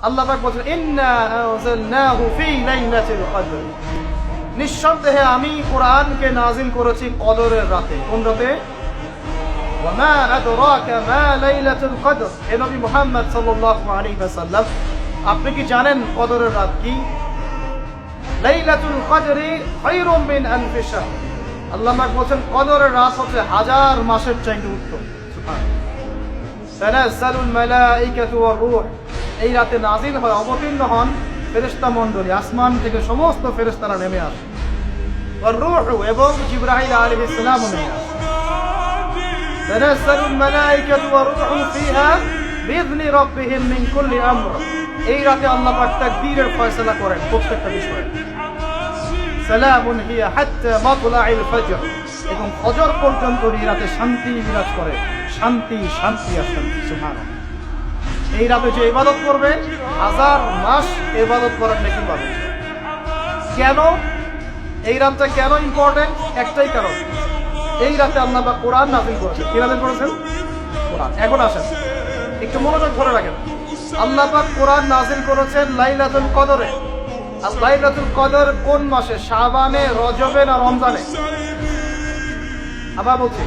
আল্লাহ পাক বলেন ইন্না আনজালনাহু ফি লাইলাতিল কদর, নিঃসন্দেহে আমি কোরআনকে নাজিল করেছি কদরের রাতে। কোন রাতে? ওয়া মা আদরাকা মা লাইলাতুল কদর, হে নবী মুহাম্মদ সাল্লাল্লাহু আলাইহি ওয়াসাল্লাম, আপনি কি জানেন কদরের রাত কি? লাইলাতুল কদরি খায়রুম মিন আলফি শাহর, আল্লাহ পাক বলেন কদরের রাত হচ্ছে হাজার মাসের চাইতে উত্তম। সুবহানাল্লাহ। তানাজ্জালুল মালাইকাতু ওয়ার রূহ, এই রাতে নাজিল হয়, অবতীর্ণ হন ফেরেশতা মণ্ডলী, আসমান থেকে সমস্ত ফেরেশতারা নেমে আসে। ওয়ার রূহ, এবং জিবরাইল আলাইহিস সালাম নেমে আসে। তানাজ্জালুল মালাইকাতু ওয়ার রূহু ফিহা বিইذনি রাব্বিহিম মিন কুল্লি আমর, এই রাতে আল্লাহ পাক তাকদীরের ফয়সালা করেন প্রত্যেকটা বিষয়ে। সালামুন হিয়া হাত্তা মাতলাইল ফজর, এবং ফজর পর্যন্ত এই রাতে শান্তি বিরাজ করে, শান্তি শান্তি আর শান্তি। সুবহানাল্লাহ। এই রাতে যে ইবাদত করবে হাজার মাস ইবাদত করার নেকি পাবে। কেন এই রাতটা কেন ইম্পর্টেন্ট? একটাই কারণ, এই রাতে আল্লাহ পাক কোরআন নাযিল করেছেন। কি নাযিল করেছেন? কোরআন। এখন আসেন একটু মনোযোগ ধরে রাখেন। আল্লাহ পাক কোরআন নাযিল করেছেন লাইলাতুল কদরে। আর লাইলাতুল কদর কোন মাসে? শাবানে, রজবে না রমজানে? আবার বলছি,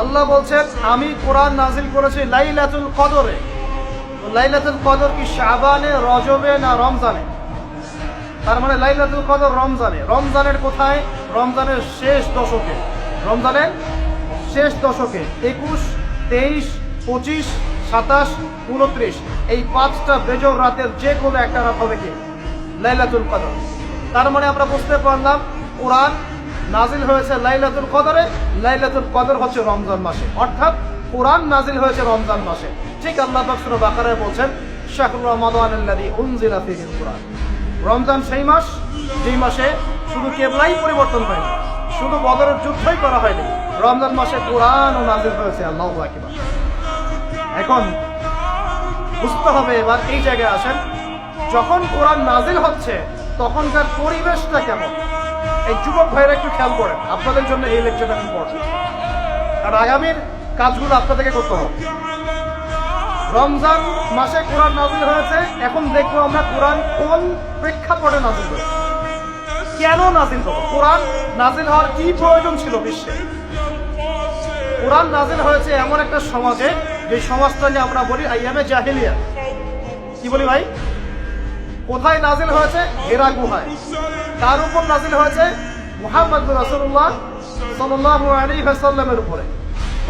আল্লাহ বলছেন আমি কোরআন নাযিল করেছি লাইলাতুল কদরে। লাইলাতুল কদর কি শাবানে, রজবে না রমজানে? তার মানে লাইলাতুল কদর রমজানে। রমজানের কোথায়? রমজানের শেষ দশকে। রমজানের শেষ দশকে 21, 23, 25, 27, 29, এই 5টা বেজর রাতের যে কোনো একটা রাত হবে কি লাইলাতুল কদর। তার মানে আমরা বুঝতে পারলাম কোরআন নাজিল হয়েছে লাইলাতুল কদরে, লাইলাতুল কদর হচ্ছে রমজান মাসে, অর্থাৎ কোরআন নাজিল হয়েছে রমজান মাসে। ঠিক আল্লাহ পাক সূরা বাকারায় বলেন শাহরু রমাদানাল্লাযী উনজিলা ফীহিল কুরআন, রমজান সেই মাস যেই মাসে শুধু কিবলাই পরিবর্তন হয়নি, শুধু বদরের যুদ্ধই করা হয়নি, রমজান মাসে কোরআনও নাজিল হয়েছে। আল্লাহু আকবার। এখন বুঝতে হবে, এবার এই জায়গায় আসেন, যখন কোরআন নাজিল হচ্ছে তখনকার পরিবেশটা কেমন? এই যুবক ভাইরা একটু খেয়াল করেন, আপনাদের জন্য এই লেকচারটা ইম্পর্টেন্ট, আর আগামীর কাজগুলো আপনাদেরকে করতে হবে। রমজান মাসে কোরআন নাজিল হয়েছে, এখন দেখবো আমরা কোরআন কোন প্রেক্ষাপটে নাজিল হয়েছে, কেন নাজিল হলো, কোরআন নাজিল হওয়ার কি প্রয়োজন ছিল বিশ্বে। কোরআন নাজিল হয়েছে এমন একটা সমাজে, যে সমাজটা নিয়ে আমরা বলি আইয়ামে জাহিলিয়া। কি বলি ভাই? কোথায় নাজিল হয়েছে? হেরা গুহায়। কার উপর নাজিল হয়েছে? মুহাম্মদ রাসূলুল্লাহ সাল্লাল্লাহু আলাইহি ওয়াসাল্লামের উপরে।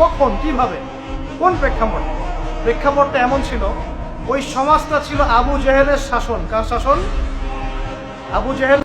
কখন, কিভাবে, কোন প্রেক্ষাপটে? প্রেক্ষাপটটা এমন ছিল, ওই সমাজটা ছিল আবু জেহেলের শাসন। কার শাসন? আবু জেহেল।